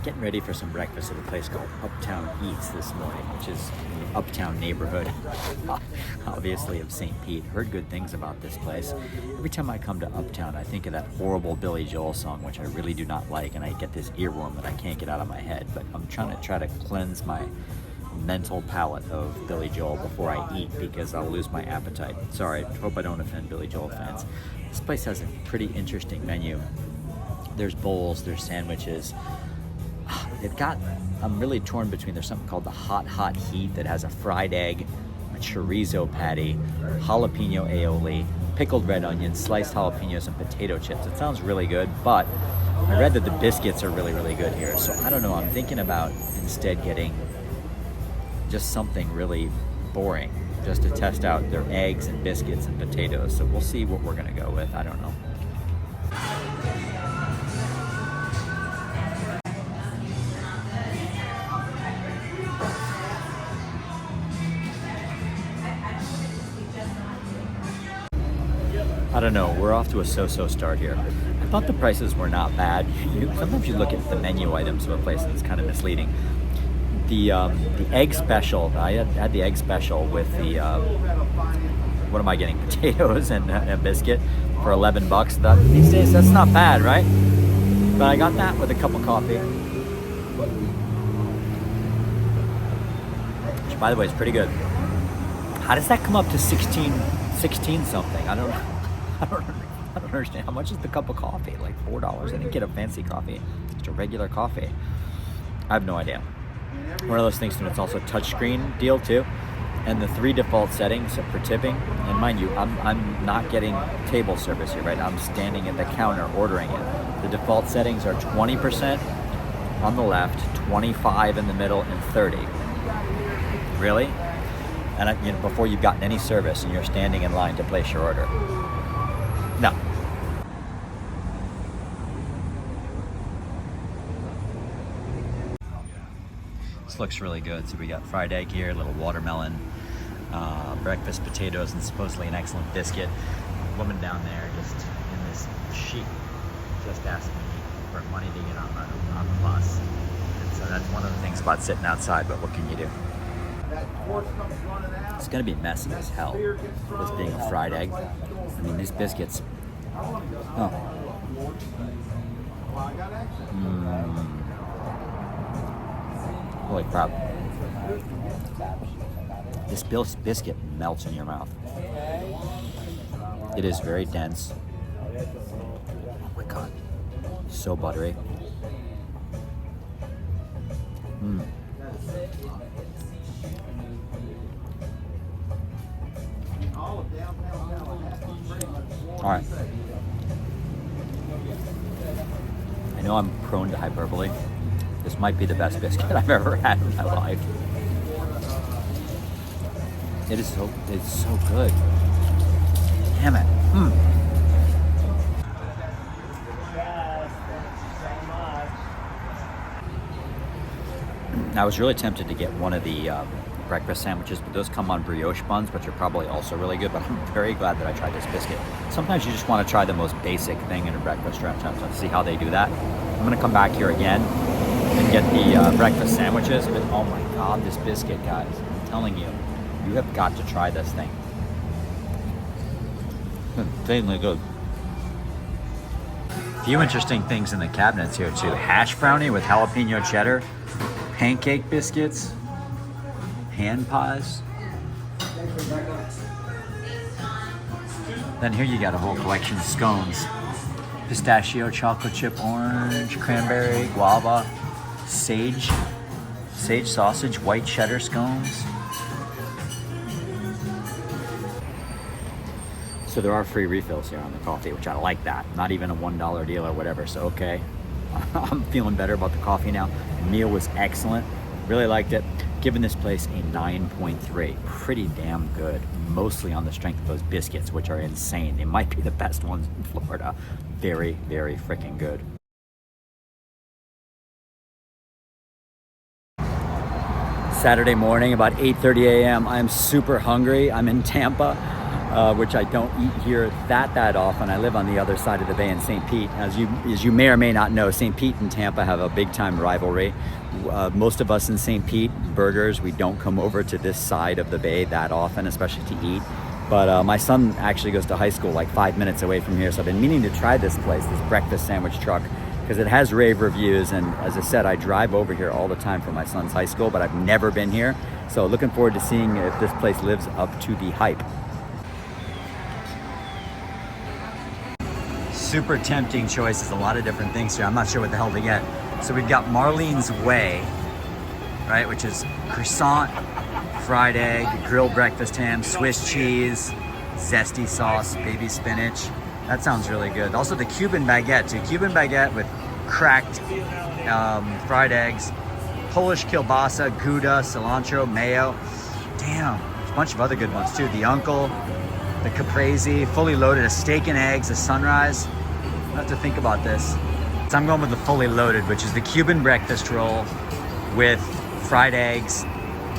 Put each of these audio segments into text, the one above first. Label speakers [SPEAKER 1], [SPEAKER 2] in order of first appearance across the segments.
[SPEAKER 1] getting ready for some breakfast at a place called Uptown Eats this morning, which is in the Uptown neighborhood, obviously, of St. Pete. Heard good things about this place. Every time I come to Uptown, I think of that horrible Billy Joel song, which I really do not like, and I get this earworm that I can't get out of my head. But I'm trying to cleanse my mental palate of Billy Joel before I eat, because I'll lose my appetite. Sorry, hope I don't offend Billy Joel fans. This place has a pretty interesting menu. There's bowls, there's sandwiches. I'm really torn between, there's something called the Hot Heat that has a fried egg, a chorizo patty, jalapeno aioli, pickled red onions, sliced jalapenos, and potato chips. It sounds really good, but I read that the biscuits are really, really good here. So I don't know, I'm thinking about instead getting just something really boring, just to test out their eggs and biscuits and potatoes. So we'll see what we're gonna go with, I don't know. I don't know, we're off to a so-so start here. I thought the prices were not bad. Sometimes you look at the menu items of a place and it's kind of misleading. The egg special, I had the egg special with the, what am I getting? Potatoes and a biscuit for $11. These days, that's not bad, right? But I got that with a cup of coffee. Which, by the way, is pretty good. How does that come up to 16 something? I don't understand. How much is the cup of coffee? Like $4. I didn't get a fancy coffee. Just a regular coffee. I have no idea. One of those things, and it's also a touchscreen deal too. And the 3 default settings for tipping. And mind you, I'm not getting table service here, right? I'm standing at the counter ordering it. The default settings are 20% on the left, 25 in the middle, and 30. Really? And before you've gotten any service and you're standing in line to place your order. No. This looks really good. So we got fried egg here, a little watermelon, breakfast potatoes, and supposedly an excellent biscuit. A woman down there just in this sheet just asking me for money to get on the bus. And so that's one of the things about sitting outside, but what can you do? It's gonna be messy as hell, this being a fried egg. I mean, these biscuits. Oh. Holy crap. This biscuit melts in your mouth. It is very dense. Oh my God. So buttery. All right. I know I'm prone to hyperbole. This might be the best biscuit I've ever had in my life. It's so good. Damn it. I was really tempted to get one of the breakfast sandwiches, but those come on brioche buns, which are probably also really good, but I'm very glad that I tried this biscuit. Sometimes you just want to try the most basic thing in a breakfast restaurant to see how they do that. I'm going to come back here again and get the breakfast sandwiches, but oh my God, this biscuit, guys. I'm telling you, you have got to try this thing. Insanely good. A few interesting things in the cabinets here too. Hash brownie with jalapeno cheddar, pancake biscuits, hand pies. Then here you got a whole collection of scones. Pistachio, chocolate chip, orange, cranberry, guava, sage sausage, white cheddar scones. So there are free refills here on the coffee, which I like that. Not even a $1 deal or whatever, so okay. I'm feeling better about the coffee now. The meal was excellent. Really liked it. Giving this place a 9.3. Pretty damn good. Mostly on the strength of those biscuits, which are insane. They might be the best ones in Florida. Very, very freaking good. Saturday morning, about 8:30 a.m. I'm super hungry. I'm in Tampa. which I don't eat here that often. I live on the other side of the bay in St. Pete. As you may or may not know, St. Pete and Tampa have a big time rivalry. Most of us in St. Pete, burgers, we don't come over to this side of the bay that often, especially to eat. But my son actually goes to high school like 5 minutes away from here, so I've been meaning to try this place, this breakfast sandwich truck, because it has rave reviews. And as I said, I drive over here all the time for my son's high school, but I've never been here. So looking forward to seeing if this place lives up to the hype. Super tempting choices, a lot of different things here. I'm not sure what the hell to get. So we've got Marlene's Way, right, which is croissant, fried egg, grilled breakfast ham, Swiss cheese, zesty sauce, baby spinach. That sounds really good. Also the Cuban baguette too. Cuban baguette with cracked fried eggs, Polish kielbasa, Gouda, cilantro, mayo. Damn, there's a bunch of other good ones too. The Uncle, the Caprese, fully loaded, a steak and eggs, a sunrise. I have to think about this. So I'm going with the fully loaded, which is the Cuban breakfast roll with fried eggs,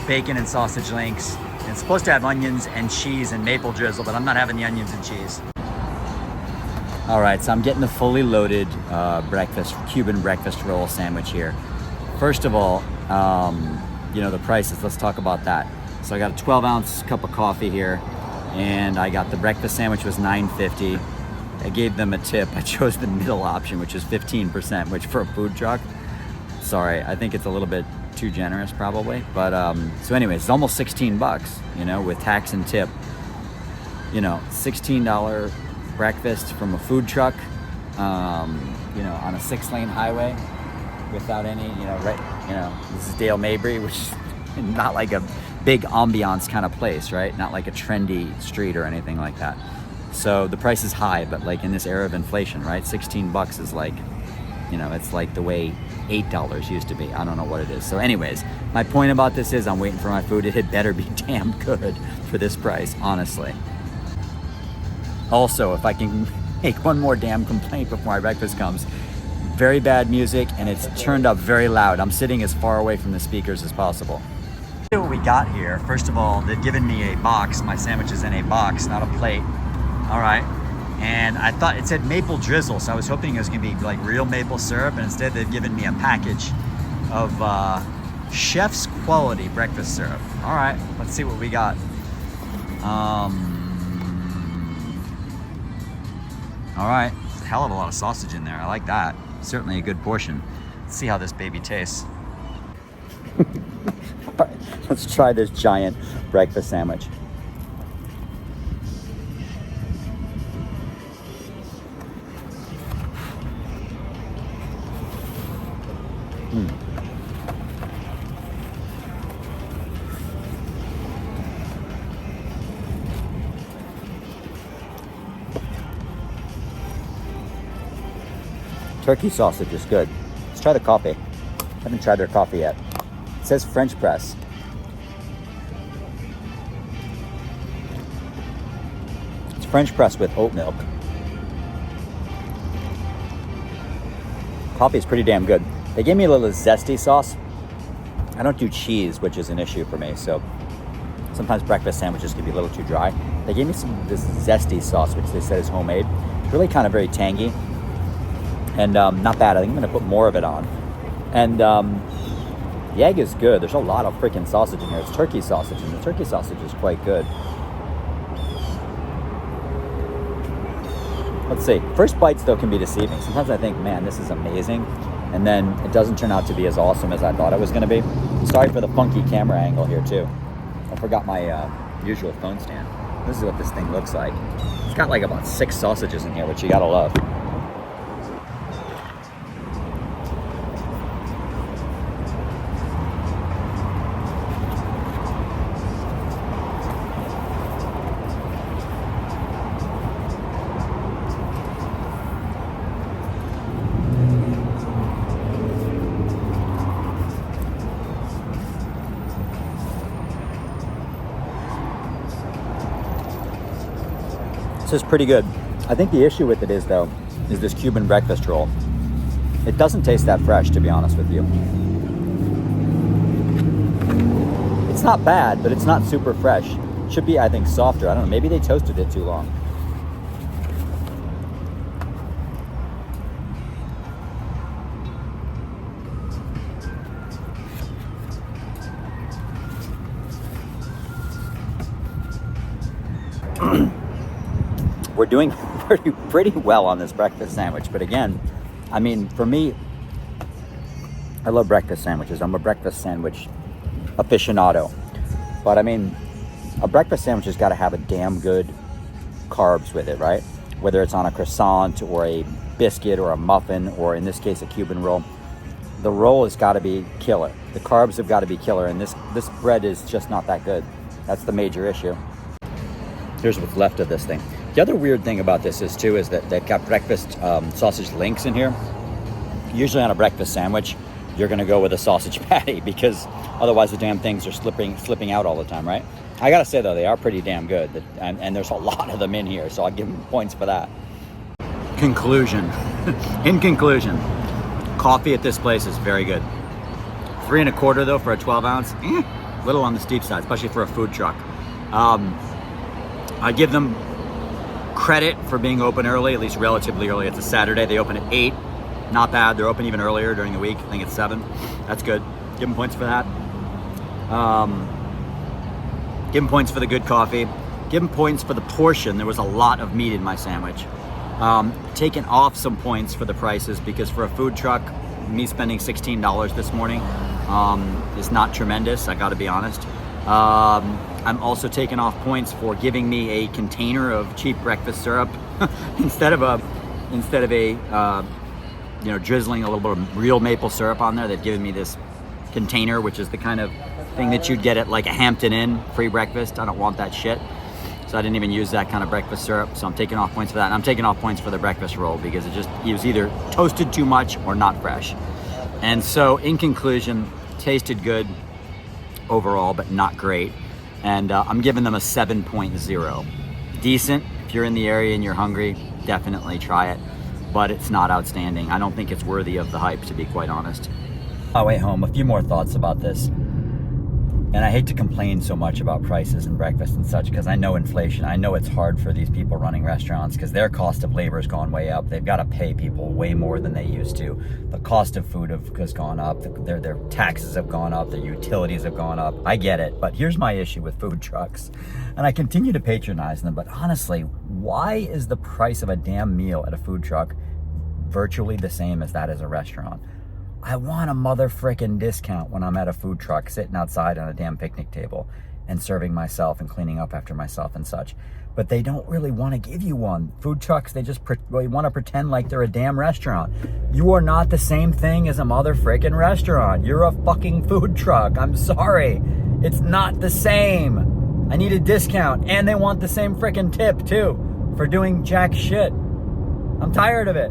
[SPEAKER 1] bacon and sausage links. And it's supposed to have onions and cheese and maple drizzle, but I'm not having the onions and cheese. All right, so I'm getting the fully loaded Cuban breakfast roll sandwich here. First of all, the prices, let's talk about that. So I got a 12-ounce cup of coffee here, and I got the breakfast sandwich was $9.50. I gave them a tip. I chose the middle option, which is 15%, which for a food truck, sorry, I think it's a little bit too generous probably. But so anyways, it's almost 16 bucks, with tax and tip. $16 breakfast from a food truck, on a 6-lane highway without any, this is Dale Mabry, which is not like a big ambiance kind of place, right? Not like a trendy street or anything like that. So the price is high, but like in this era of inflation, right? 16 bucks is like, it's like the way $8 used to be. I don't know what it is. So anyways, my point about this is I'm waiting for my food. It had better be damn good for this price, honestly. Also, if I can make one more damn complaint before my breakfast comes, very bad music and it's turned up very loud. I'm sitting as far away from the speakers as possible. What we got here, first of all, they've given me a box. My sandwich is in a box, not a plate. All right, and I thought it said maple drizzle, so I was hoping it was gonna be like real maple syrup, and instead they've given me a package of chef's quality breakfast syrup. All right, let's see what we got. All right, a hell of a lot of sausage in there. I like that. Certainly a good portion. Let's see how this baby tastes. All right, let's try this giant breakfast sandwich. Turkey sausage is good. Let's try the coffee. I haven't tried their coffee yet. It says French press. It's French press with oat milk. Coffee is pretty damn good. They gave me a little zesty sauce. I don't do cheese, which is an issue for me, so sometimes breakfast sandwiches can be a little too dry. They gave me this zesty sauce, which they said is homemade. It's really kind of very tangy and not bad. I think I'm gonna put more of it on. And the egg is good. There's a lot of freaking sausage in here. It's turkey sausage, and the turkey sausage is quite good. Let's see. First bites, though, can be deceiving. Sometimes I think, man, this is amazing. And then it doesn't turn out to be as awesome as I thought it was going to be. Sorry for the funky camera angle here, too. I forgot my usual phone stand. This is what this thing looks like. It's got like about 6 sausages in here, which you gotta love. This is pretty good. I think the issue with it is, though, is this Cuban breakfast roll. It doesn't taste that fresh, to be honest with you. It's not bad, but it's not super fresh. Should be, I think, softer. I don't know. Maybe they toasted it too long. We're doing pretty well on this breakfast sandwich, but again, I mean, for me, I love breakfast sandwiches. I'm a breakfast sandwich aficionado, but I mean, a breakfast sandwich has got to have a damn good carbs with it, right? Whether it's on a croissant or a biscuit or a muffin, or in this case, a Cuban roll, the roll has got to be killer. The carbs have got to be killer, and this bread is just not that good. That's the major issue. Here's what's left of this thing. The other weird thing about this is that they've got breakfast sausage links in here. Usually on a breakfast sandwich, you're gonna go with a sausage patty because otherwise the damn things are slipping out all the time, right? I gotta say though, they are pretty damn good, and there's a lot of them in here, so I'll give them points for that. Conclusion. In conclusion, coffee at this place is very good. 3 1/4 though for a 12 ounce, little on the steep side, especially for a food truck. I give them credit for being open early, at least relatively early. It's a Saturday. They open at 8. Not bad. They're open even earlier during the week. I think it's 7. That's good. Give them points for that. Give them points for the good coffee. Give them points for the portion. There was a lot of meat in my sandwich. Taken off some points for the prices because for a food truck, me spending $16 this morning is not tremendous. I got to be honest. I'm also taking off points for giving me a container of cheap breakfast syrup instead of a drizzling a little bit of real maple syrup on there. They've given me this container, which is the kind of thing that you'd get at like a Hampton Inn free breakfast. I don't want that shit, so I didn't even use that kind of breakfast syrup. So I'm taking off points for that. And I'm taking off points for the breakfast roll because it was either toasted too much or not fresh. And so in conclusion, tasted good overall, but not great. And I'm giving them a 7.0. Decent. If you're in the area and you're hungry, definitely try it. But it's not outstanding. I don't think it's worthy of the hype, to be quite honest. On my way home, a few more thoughts about this. And I hate to complain so much about prices and breakfast and such because I know inflation. I know it's hard for these people running restaurants because their cost of labor has gone way up. They've got to pay people way more than they used to. The cost of food has gone up. Their taxes have gone up. Their utilities have gone up. I get it. But here's my issue with food trucks. And I continue to patronize them. But honestly, why is the price of a damn meal at a food truck virtually the same as that as a restaurant? I want a mother frickin' discount when I'm at a food truck sitting outside on a damn picnic table and serving myself and cleaning up after myself and such. But they don't really want to give you one. Food trucks, they just want to pretend like they're a damn restaurant. You are not the same thing as a mother frickin' restaurant. You're a fucking food truck. I'm sorry. It's not the same. I need a discount. And they want the same frickin' tip too for doing jack shit. I'm tired of it.